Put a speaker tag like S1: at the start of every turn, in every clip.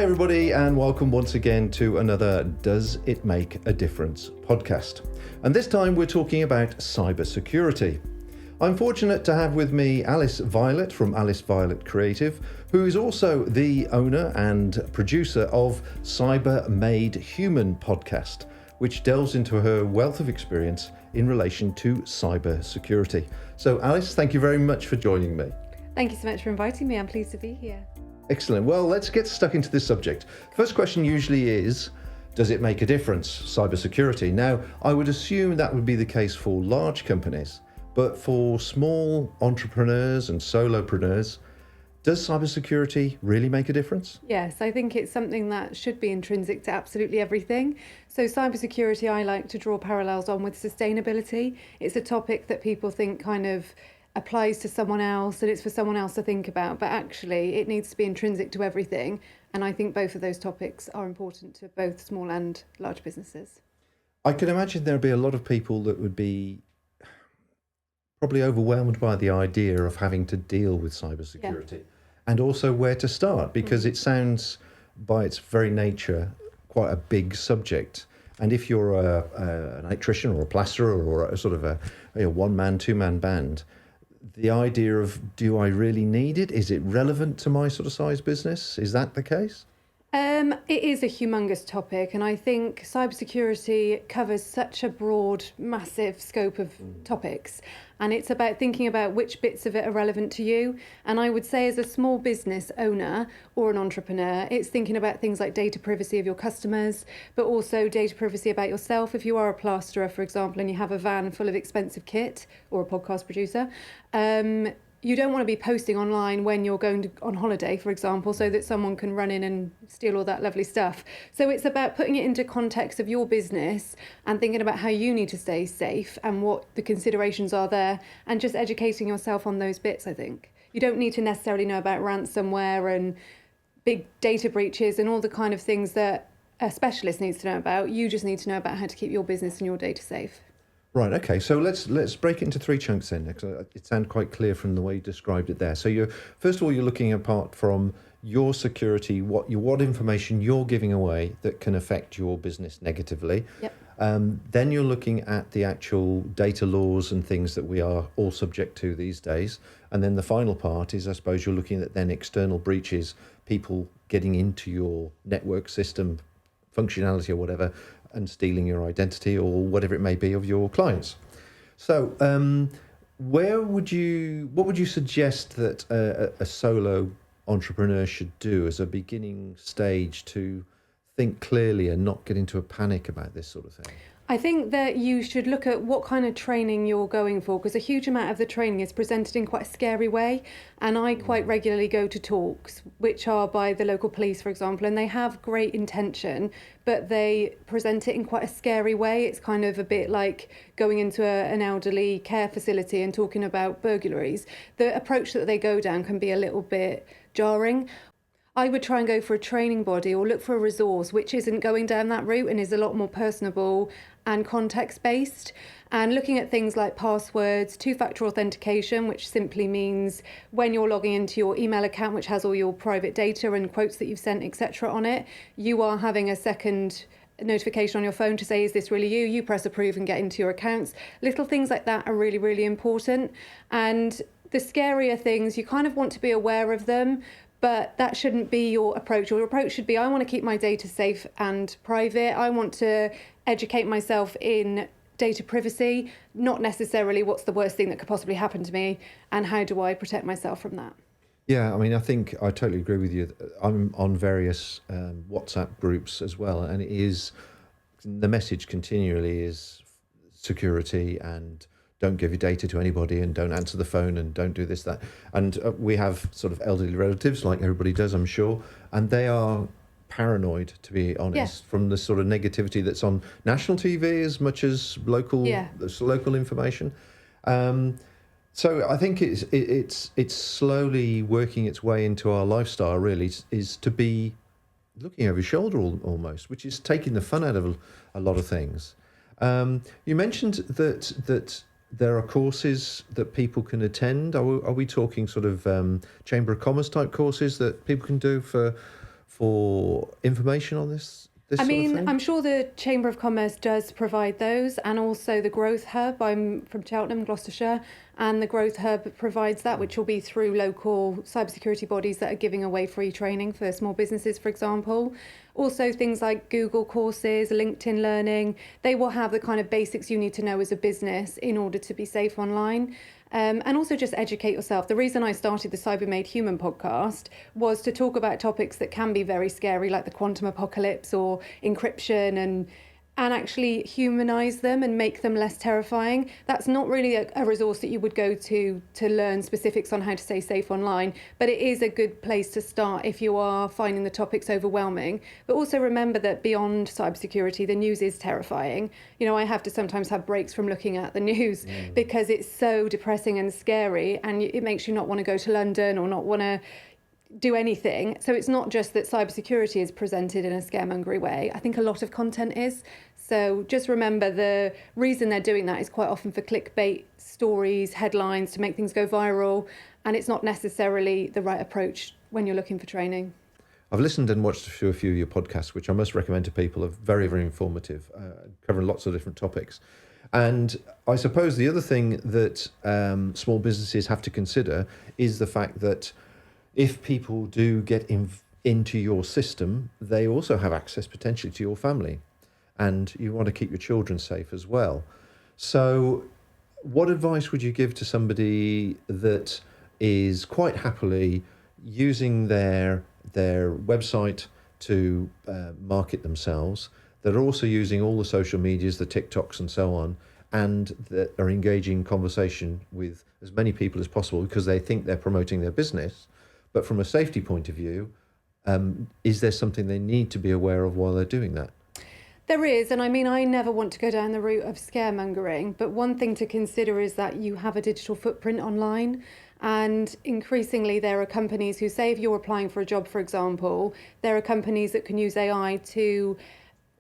S1: Hi everybody, and welcome once again to another Does It Make a Difference podcast. And this time we're talking about cybersecurity. I'm fortunate to have with me Alice Violet from Alice Violet Creative, who is also the owner and producer of Cyber Made Human podcast, which delves into her wealth of experience in relation to cybersecurity. So Alice, thank you very much for joining me.
S2: Thank you so much for inviting me. I'm pleased to be here.
S1: Excellent. Well, let's get stuck into this subject. First question usually is, does it make a difference, cybersecurity? Now, I would assume that would be the case for large companies, but for small entrepreneurs and solopreneurs, does cybersecurity really make a difference?
S2: Yes, I think it's something that should be intrinsic to absolutely everything. So cybersecurity, I like to draw parallels on with sustainability. It's a topic that people think kind of applies to someone else and it's for someone else to think about, but actually it needs to be intrinsic to everything. And I think both of those topics are important to both small and large businesses.
S1: I can imagine there'd be a lot of people that would be probably overwhelmed by the idea of having to deal with cybersecurity and also where to start, because it sounds by its very nature quite a big subject. And if you're an electrician or a plasterer or a sort of a one-man, two-man band, the idea of, do I really need it? Is it relevant to my sort of size business? Is that the case?
S2: It is a humongous topic, and I think cybersecurity covers such a broad, massive scope of topics, and it's about thinking about which bits of it are relevant to you. And I would say as a small business owner or an entrepreneur, it's thinking about things like data privacy of your customers, but also data privacy about yourself. If you are a plasterer, for example, and you have a van full of expensive kit, or a podcast producer, you don't want to be posting online when you're going on holiday, for example, so that someone can run in and steal all that lovely stuff. So it's about putting it into context of your business and thinking about how you need to stay safe and what the considerations are there, and just educating yourself on those bits, I think. You don't need to necessarily know about ransomware and big data breaches and all the kind of things that a specialist needs to know about. You just need to know about how to keep your business and your data safe.
S1: Right. Okay. So let's break it into three chunks then, because it sounded quite clear from the way you described it there. So you're first of all you're looking apart from your security, what information you're giving away that can affect your business negatively.
S2: Yep.
S1: Then you're looking at the actual data laws and things that we are all subject to these days. And then the final part is, I suppose, you're looking at then external breaches, people getting into your network system functionality or whatever, and stealing your identity or whatever it may be of your clients. So what would you suggest that a solo entrepreneur should do as a beginning stage to think clearly and not get into a panic about this sort of thing?
S2: I think that you should look at what kind of training you're going for, because a huge amount of the training is presented in quite a scary way. And I quite regularly go to talks, which are by the local police, for example, and they have great intention, but they present it in quite a scary way. It's kind of a bit like going into an elderly care facility and talking about burglaries. The approach that they go down can be a little bit jarring. I would try and go for a training body or look for a resource which isn't going down that route and is a lot more personable and context-based, and looking at things like passwords, two-factor authentication, which simply means when you're logging into your email account, which has all your private data and quotes that you've sent, etc. on it, you are having a second notification on your phone to say, is this really you? You press approve and get into your accounts. Little things like that are really, really important. And the scarier things, you kind of want to be aware of them, but that shouldn't be your approach. Your approach should be, I want to keep my data safe and private. I want to educate myself in data privacy, not necessarily what's the worst thing that could possibly happen to me and how do I protect myself from that.
S1: Yeah, I mean, I think I totally agree with you. I'm on various WhatsApp groups as well, and the message continually is security and don't give your data to anybody and don't answer the phone and don't do this, that. And we have sort of elderly relatives, like everybody does, I'm sure, and they are paranoid, to be honest, from the sort of negativity that's on national TV as much as local information. So I think it's slowly working its way into our lifestyle, really, is to be looking over your shoulder almost, which is taking the fun out of a lot of things. You mentioned that there are courses that people can attend. Are we talking sort of Chamber of Commerce type courses that people can do for for information on this
S2: I
S1: sort of
S2: mean,
S1: thing?
S2: I'm sure the Chamber of Commerce does provide those, and also the Growth Hub. I'm from Cheltenham, Gloucestershire, and the Growth Hub provides that, which will be through local cybersecurity bodies that are giving away free training for small businesses, for example. Also, things like Google courses, LinkedIn Learning, they will have the kind of basics you need to know as a business in order to be safe online. And also just educate yourself. The reason I started the Cyber Made Human podcast was to talk about topics that can be very scary, like the quantum apocalypse or encryption, and actually humanize them and make them less terrifying. That's not really a resource that you would go to learn specifics on how to stay safe online, but it is a good place to start if you are finding the topics overwhelming. But also remember that beyond cybersecurity, the news is terrifying. You know, I have to sometimes have breaks from looking at the news because it's so depressing and scary, and it makes you not want to go to London or not want to do anything. So it's not just that cybersecurity is presented in a scaremongery way. I think a lot of content is. So just remember the reason they're doing that is quite often for clickbait stories, headlines, to make things go viral. And it's not necessarily the right approach when you're looking for training.
S1: I've listened and watched a few of your podcasts, which I must recommend to people. Are very, very informative, covering lots of different topics. And I suppose the other thing that small businesses have to consider is the fact that if people do get into your system, they also have access potentially to your family, and you want to keep your children safe as well. So what advice would you give to somebody that is quite happily using their website to market themselves, that are also using all the social medias, the TikToks and so on, and that are engaging in conversation with as many people as possible because they think they're promoting their business? But from a safety point of view, is there something they need to be aware of while they're doing that?
S2: There is, and I mean, I never want to go down the route of scaremongering, but one thing to consider is that you have a digital footprint online. And increasingly, there are companies who say if you're applying for a job, for example, there are companies that can use AI to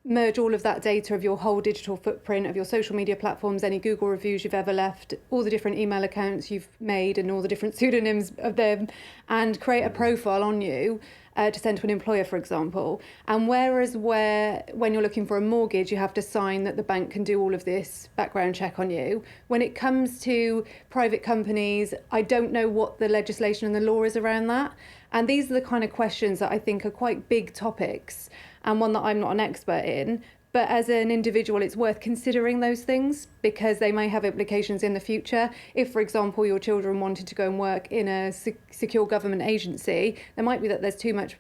S2: merge all of that data of your whole digital footprint, of your social media platforms, any Google reviews you've ever left, all the different email accounts you've made and all the different pseudonyms of them, and create a profile on you to send to an employer, for example. And whereas when you're looking for a mortgage, you have to sign that the bank can do all of this background check on you. When it comes to private companies, I don't know what the legislation and the law is around that. And these are the kind of questions that I think are quite big topics, and one that I'm not an expert in. But as an individual, it's worth considering those things because they may have implications in the future. If, for example, your children wanted to go and work in a secure government agency, there might be that there's too much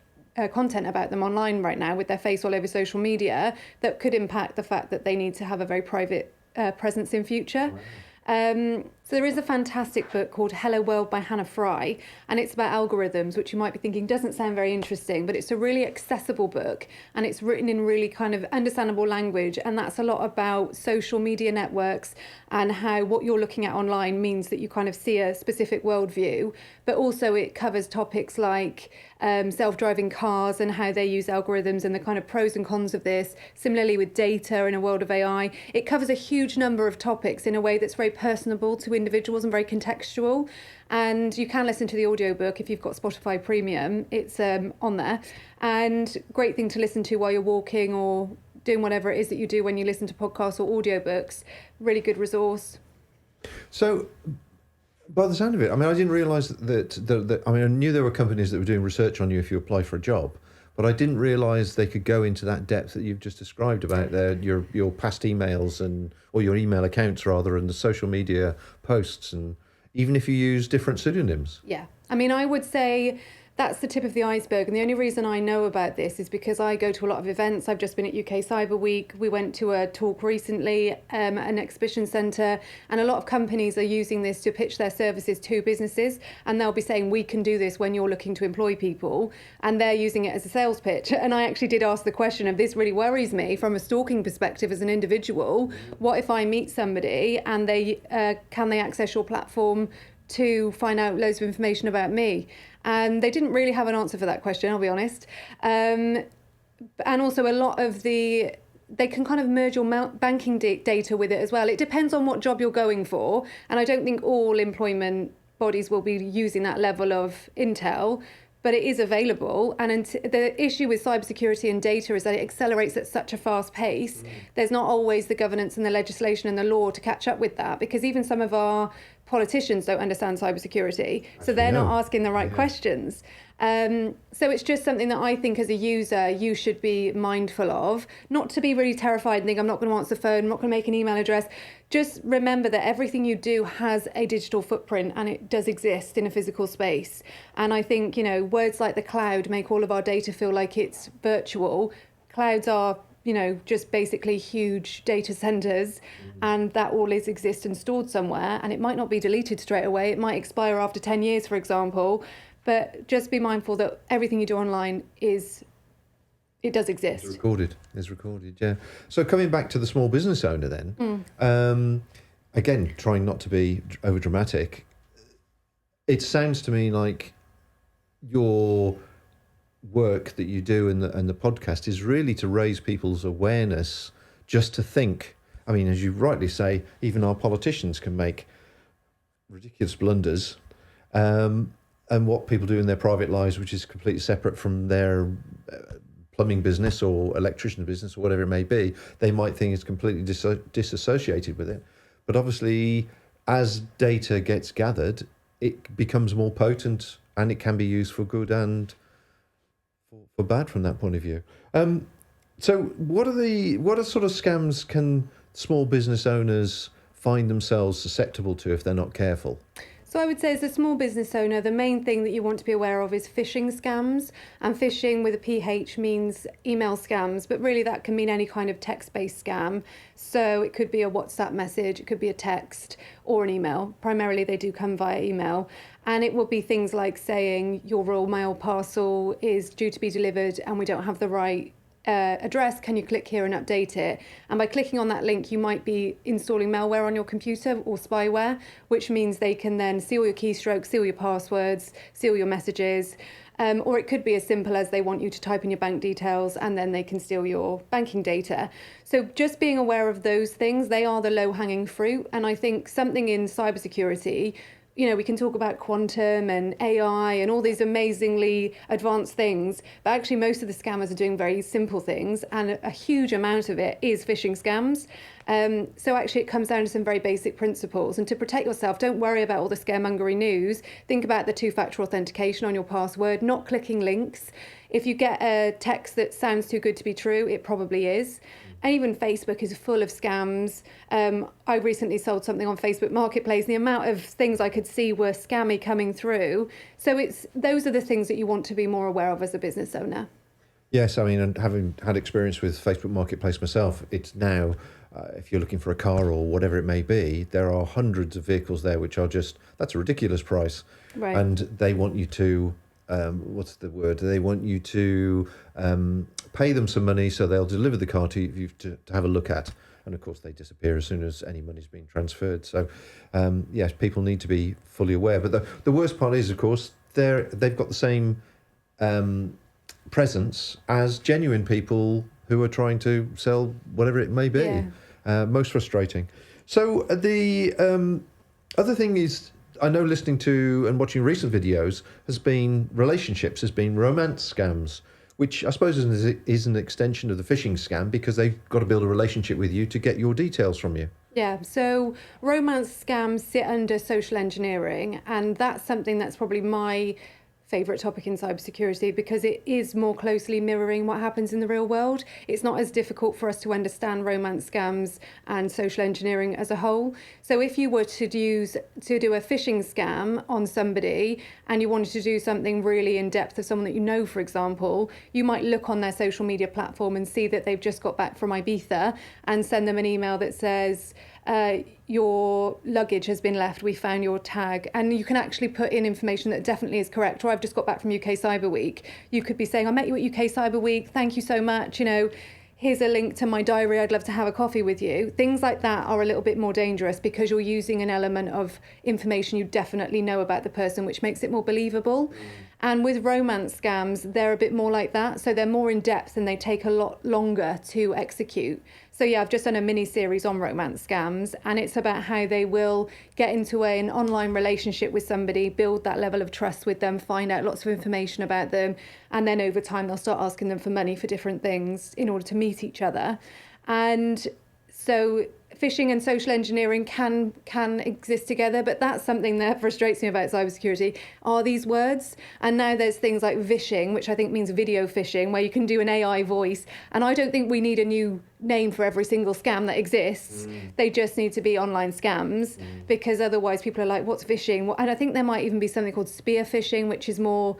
S2: content about them online right now with their face all over social media that could impact the fact that they need to have a very private presence in future. So there is a fantastic book called Hello World by Hannah Fry, and it's about algorithms, which you might be thinking doesn't sound very interesting, but it's a really accessible book, and it's written in really kind of understandable language, and that's a lot about social media networks and how what you're looking at online means that you kind of see a specific worldview, but also it covers topics like self-driving cars and how they use algorithms and the kind of pros and cons of this. Similarly with data in a world of AI, it covers a huge number of topics in a way that's very personable to individuals and very contextual. And you can listen to the audiobook if you've got Spotify Premium. It's on there, and great thing to listen to while you're walking or doing whatever it is that you do when you listen to podcasts or audiobooks. Really good resource.
S1: So by the sound of it, I mean, I didn't realise that I mean, I knew there were companies that were doing research on you if you apply for a job, but I didn't realise they could go into that depth that you've just described about your past emails or your email accounts rather, and the social media posts, and even if you use different pseudonyms.
S2: Yeah, I mean, I would say that's the tip of the iceberg. And the only reason I know about this is because I go to a lot of events. I've just been at UK Cyber Week. We went to a talk recently at an exhibition centre, and a lot of companies are using this to pitch their services to businesses. And they'll be saying, we can do this when you're looking to employ people. And they're using it as a sales pitch. And I actually did ask the question of, this really worries me from a stalking perspective as an individual. What if I meet somebody and can they access your platform to find out loads of information about me? And they didn't really have an answer for that question, I'll be honest. And also a lot of they can kind of merge your banking data with it as well. It depends on what job you're going for. And I don't think all employment bodies will be using that level of intel. but it is available. And the issue with cybersecurity and data is that it accelerates at such a fast pace. There's not always the governance and the legislation and the law to catch up with that, because even some of our politicians don't understand cybersecurity, so they're not asking the right questions. So it's just something that I think as a user you should be mindful of, not to be really terrified and think I'm not going to answer the phone, I'm not going to make an email address. Just remember that everything you do has a digital footprint and it does exist in a physical space. And I think, you know, words like the cloud make all of our data feel like it's virtual. Clouds are, you know, just basically huge data centers, and that all exist and stored somewhere, and it might not be deleted straight away. It might expire after 10 years, for example. But just be mindful that everything you do online it does exist.
S1: It's recorded, yeah. So coming back to the small business owner then, again, trying not to be over dramatic, it sounds to me like your work that you do and the podcast is really to raise people's awareness, just to think. I mean, as you rightly say, even our politicians can make ridiculous blunders. And what people do in their private lives, which is completely separate from their plumbing business or electrician business or whatever it may be, they might think it's completely disassociated with it. But obviously, as data gets gathered, it becomes more potent and it can be used for good and for bad from that point of view. So what sort of scams can small business owners find themselves susceptible to if they're not careful?
S2: So I would say as a small business owner, the main thing that you want to be aware of is phishing scams. And phishing with a PH means email scams, but really that can mean any kind of text-based scam. So it could be a WhatsApp message, it could be a text or an email. Primarily they do come via email. And it will be things like saying your Royal Mail parcel is due to be delivered and we don't have the right address, can you click here and update it? And by clicking on that link, you might be installing malware on your computer or spyware, which means they can then see all your keystrokes, see all your passwords, see all your messages. Or it could be as simple as they want you to type in your bank details and then they can steal your banking data. So just being aware of those things, they are the low-hanging fruit. And I think something in cybersecurity, you know, we can talk about quantum and AI and all these amazingly advanced things, but actually most of the scammers are doing very simple things, and a huge amount of it is phishing scams. So actually it comes down to some very basic principles. And to protect yourself, don't worry about all the scaremongery news. Think about the two-factor authentication on your password, not clicking links. If you get a text that sounds too good to be true, it probably is. And even Facebook is full of scams. I recently sold something on Facebook Marketplace, and the amount of things I could see were scammy coming through. So those are the things that you want to be more aware of as a business owner.
S1: Yes, I mean, and having had experience with Facebook Marketplace myself, it's now, if you're looking for a car or whatever it may be, there are hundreds of vehicles there which are just, that's a ridiculous price.
S2: Right.
S1: And they want you to, what's the word? They want you to pay them some money so they'll deliver the car to you to have a look at. And of course, they disappear as soon as any money's being transferred. So, yes, people need to be fully aware. But the worst part is, of course, they've got the same presence as genuine people who are trying to sell whatever it may be. Yeah. Most frustrating. So the other thing is, I know listening to and watching recent videos has been romance scams, which I suppose is an extension of the phishing scam, because they've got to build a relationship with you to get your details from you.
S2: Yeah, so romance scams sit under social engineering, and that's something that's probably my favourite topic in cybersecurity, because it is more closely mirroring what happens in the real world. It's not as difficult for us to understand romance scams and social engineering as a whole. So if you were to do a phishing scam on somebody and you wanted to do something really in depth of someone that you know, for example, you might look on their social media platform and see that they've just got back from Ibiza and send them an email that says, your luggage has been left, we found your tag. And you can actually put in information that definitely is correct. Or I've just got back from UK Cyber Week. You could be saying, I met you at UK Cyber Week, thank you so much, you know, here's a link to my diary, I'd love to have a coffee with you. Things like that are a little bit more dangerous because you're using an element of information you definitely know about the person, which makes it more believable. And with romance scams, they're a bit more like that. So they're more in depth and they take a lot longer to execute. So yeah, I've just done a mini series on romance scams, and it's about how they will get into an online relationship with somebody, build that level of trust with them, find out lots of information about them, and then over time they'll start asking them for money for different things in order to meet each other. And so phishing and social engineering can exist together, but that's something that frustrates me about cybersecurity are these words. And now there's things like vishing, which I think means video phishing, where you can do an AI voice. And I don't think we need a new name for every single scam that exists. They just need to be online scams, because otherwise people are like, what's phishing? And I think there might even be something called spear phishing, which is more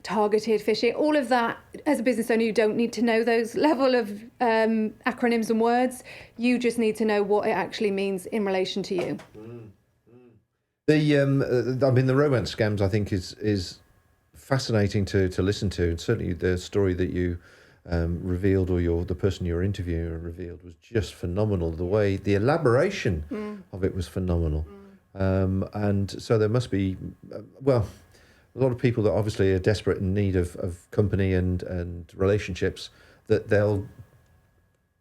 S2: targeted phishing. All of that, as a business owner, you don't need to know those level of acronyms and words. You just need to know what it actually means in relation to you.
S1: The romance scams, I think, is fascinating to listen to, and certainly the story that you revealed, or the person you were interviewing revealed, was just phenomenal. The elaboration of it was phenomenal, and so there must be, a lot of people that obviously are desperate in need of company and relationships, that they'll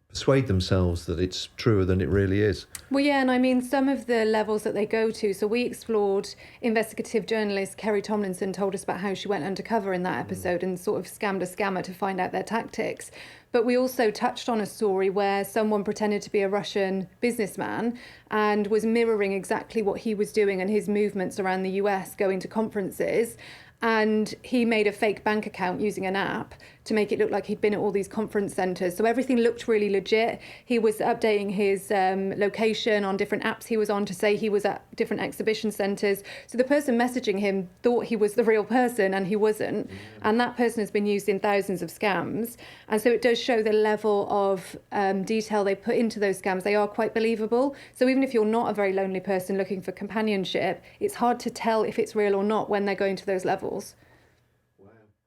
S1: persuade themselves that it's truer than it really is.
S2: Well, yeah, and I mean, some of the levels that they go to. So we explored, investigative journalist Kerry Tomlinson told us about how she went undercover in that episode and sort of scammed a scammer to find out their tactics. But we also touched on a story where someone pretended to be a Russian businessman and was mirroring exactly what he was doing and his movements around the US, going to conferences. And he made a fake bank account using an app to make it look like he'd been at all these conference centres. So everything looked really legit. He was updating his location on different apps he was on to say he was at different exhibition centres. So the person messaging him thought he was the real person, and he wasn't. And that person has been used in thousands of scams. And so it does show the level of detail they put into those scams. They are quite believable. So even if you're not a very lonely person looking for companionship, it's hard to tell if it's real or not when they're going to those levels.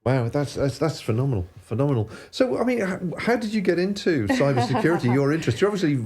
S1: Wow, that's phenomenal. So, I mean, how did you get into cybersecurity? Your interest? You're obviously,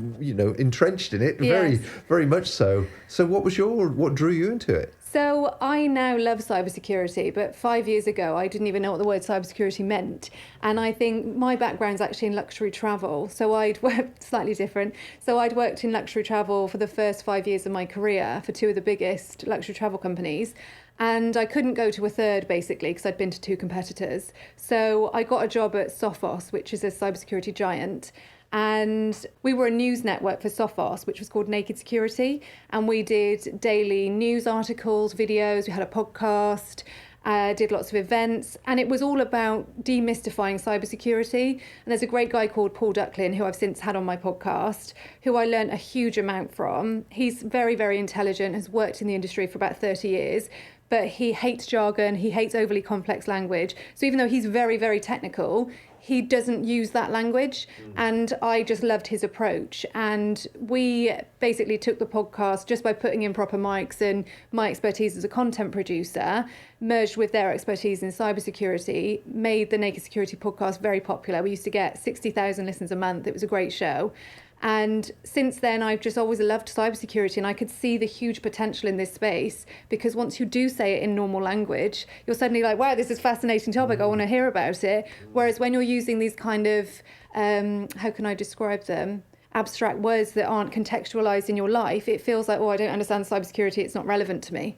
S1: entrenched in it,
S2: Yes.
S1: very much so. So, what drew you into it?
S2: So I now love cybersecurity, but 5 years ago, I didn't even know what the word cybersecurity meant. And I think my background's actually in luxury travel. So I'd worked slightly different. So I'd worked in luxury travel for the first 5 years of my career for two of the biggest luxury travel companies. And I couldn't go to a third, basically, because I'd been to two competitors. So I got a job at Sophos, which is a cybersecurity giant. And we were a news network for Sophos, which was called Naked Security. And we did daily news articles, videos, we had a podcast, did lots of events. And it was all about demystifying cybersecurity. And there's a great guy called Paul Ducklin, who I've since had on my podcast, who I learned a huge amount from. He's very, very intelligent, has worked in the industry for about 30 years. But he hates jargon, he hates overly complex language. So even though he's very, very technical, he doesn't use that language. And I just loved his approach. And we basically took the podcast just by putting in proper mics and my expertise as a content producer, merged with their expertise in cybersecurity, made the Naked Security podcast very popular. We used to get 60,000 listens a month. It was a great show. And since then, I've just always loved cybersecurity, and I could see the huge potential in this space, because once you do say it in normal language, you're suddenly like, wow, this is a fascinating topic. I want to hear about it. Whereas when you're using these kind of, how can I describe them? Abstract words that aren't contextualized in your life, it feels like, oh, I don't understand cybersecurity. It's not relevant to me.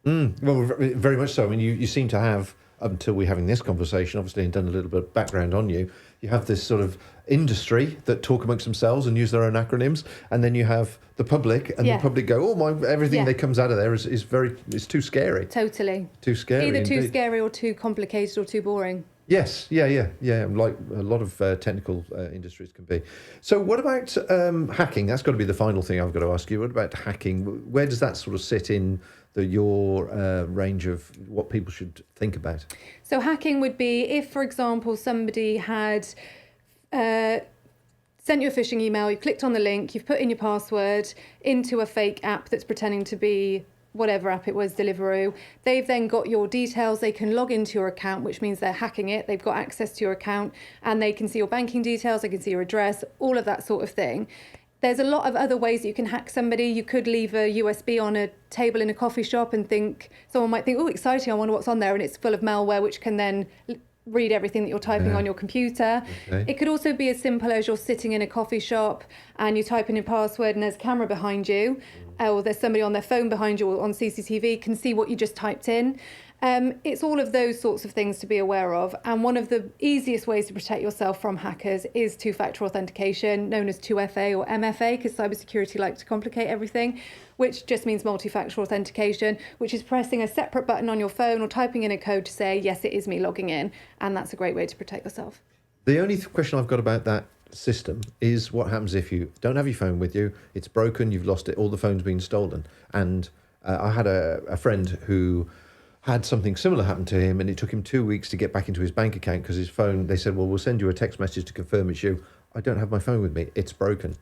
S1: Well, very much so. I mean, you seem to have, up until we're having this conversation, obviously, and done a little bit of background on you, you have this sort of industry that talk amongst themselves and use their own acronyms, and then you have the public, and the public go, oh my, everything that comes out of there is too scary.
S2: Totally.
S1: Too scary.
S2: Either too
S1: indeed.
S2: scary or too complicated or too boring.
S1: Yes, yeah, like a lot of technical industries can be. So what about hacking? That's got to be the final thing I've got to ask you. What about hacking? Where does that sort of sit in your range of what people should think about?
S2: So hacking would be if, for example, somebody had sent you a phishing email, you clicked on the link, you've put in your password into a fake app that's pretending to be whatever app it was, Deliveroo. They've then got your details. They can log into your account, which means they're hacking it. They've got access to your account and they can see your banking details. They can see your address, all of that sort of thing. There's a lot of other ways that you can hack somebody. You could leave a USB on a table in a coffee shop and someone might think, oh, exciting, I wonder what's on there. And it's full of malware, which can then read everything that you're typing on your computer.
S1: Okay.
S2: It could also be as simple as you're sitting in a coffee shop and you type in your password and there's a camera behind you, or there's somebody on their phone behind you or on CCTV can see what you just typed in. It's all of those sorts of things to be aware of. And one of the easiest ways to protect yourself from hackers is two-factor authentication, known as 2FA or MFA, because cybersecurity likes to complicate everything, which just means multi-factor authentication, which is pressing a separate button on your phone or typing in a code to say, yes, it is me logging in. And that's a great way to protect yourself.
S1: The only question I've got about that system is what happens if you don't have your phone with you, it's broken, you've lost it, all the phone's been stolen. And I had a friend who had something similar happen to him, and it took him 2 weeks to get back into his bank account because his phone, they said, well, we'll send you a text message to confirm it's you. I don't have my phone with me, it's broken.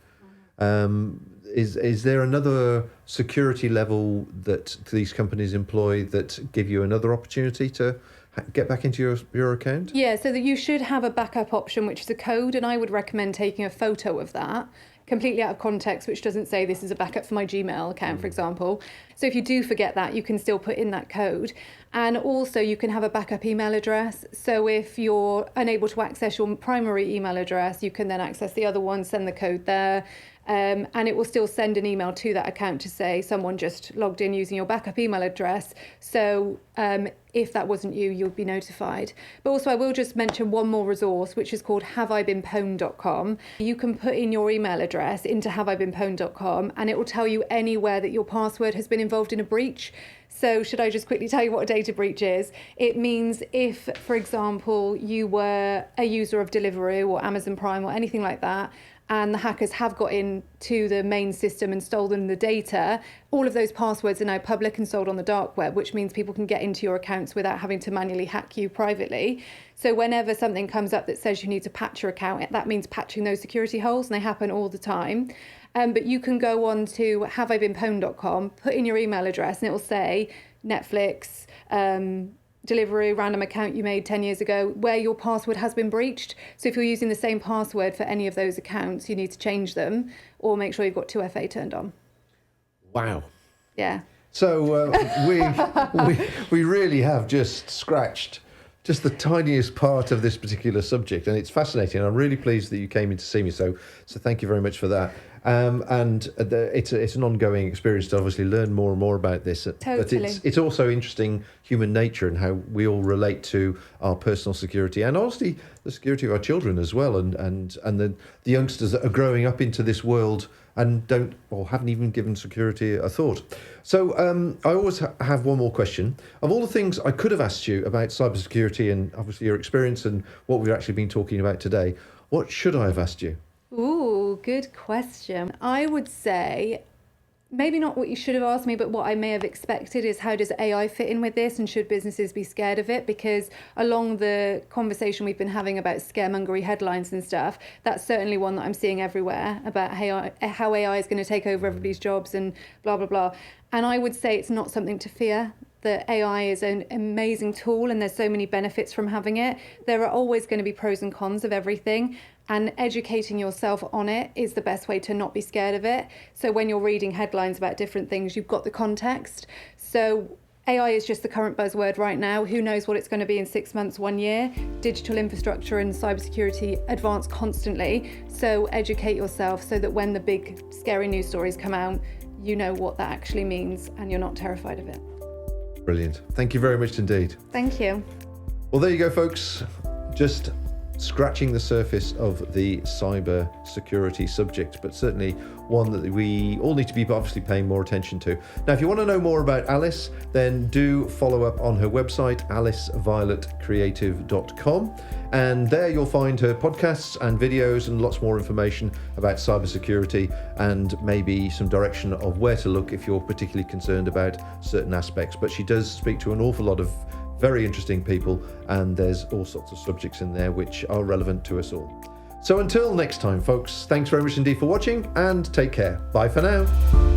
S1: Is there another security level that these companies employ that give you another opportunity to get back into your account?
S2: Yeah, so that you should have a backup option, which is a code, and I would recommend taking a photo of that, completely out of context, which doesn't say this is a backup for my Gmail account, for example. So if you do forget that, you can still put in that code. And also you can have a backup email address. So if you're unable to access your primary email address, you can then access the other one, send the code there. And it will still send an email to that account to say someone just logged in using your backup email address. So if that wasn't you, you'll be notified. But also I will just mention one more resource, which is called haveibeenpwned.com. You can put in your email address into haveibeenpwned.com and it will tell you anywhere that your password has been involved in a breach. So should I just quickly tell you what a data breach is? It means if, for example, you were a user of Deliveroo or Amazon Prime or anything like that, and the hackers have got into the main system and stolen the data, all of those passwords are now public and sold on the dark web, which means people can get into your accounts without having to manually hack you privately. So whenever something comes up that says you need to patch your account, that means patching those security holes, and they happen all the time. But you can go on to haveibeenpwned.com, put in your email address, and it will say Netflix, Deliveroo, random account you made 10 years ago, where your password has been breached. So if you're using the same password for any of those accounts, you need to change them or make sure you've got 2FA turned on.
S1: Wow.
S2: Yeah.
S1: So we really have just scratched just the tiniest part of this particular subject, and it's fascinating. I'm really pleased that you came in to see me. So thank you very much for that. It's an ongoing experience to obviously learn more and more about this.
S2: Totally.
S1: But it's also interesting human nature and how we all relate to our personal security and honestly the security of our children as well, and the youngsters that are growing up into this world and don't or haven't even given security a thought. So I always have one more question. Of all the things I could have asked you about cybersecurity and obviously your experience and what we've actually been talking about today, what should I have asked you?
S2: Ooh, good question. I would say maybe not what you should have asked me, but what I may have expected is how does AI fit in with this and should businesses be scared of it? Because along the conversation we've been having about scaremongery headlines and stuff, that's certainly one that I'm seeing everywhere about how AI is going to take over everybody's jobs and blah, blah, blah. And I would say it's not something to fear. That AI is an amazing tool and there's so many benefits from having it. There are always going to be pros and cons of everything, and educating yourself on it is the best way to not be scared of it. So when you're reading headlines about different things, you've got the context. So AI is just the current buzzword right now. Who knows what it's going to be in 6 months, 1 year? Digital infrastructure and cybersecurity advance constantly. So educate yourself so that when the big scary news stories come out, you know what that actually means and you're not terrified of it.
S1: Brilliant. Thank you very much indeed.
S2: Thank you.
S1: Well, there you go, folks. Just scratching the surface of the cyber security subject, but certainly one that we all need to be obviously paying more attention to. Now, if you want to know more about Alice, then do follow up on her website, alicevioletcreative.com. And there you'll find her podcasts and videos and lots more information about cybersecurity and maybe some direction of where to look if you're particularly concerned about certain aspects. But she does speak to an awful lot of very interesting people, and there's all sorts of subjects in there which are relevant to us all. So until next time, folks, thanks very much indeed for watching and take care. Bye for now.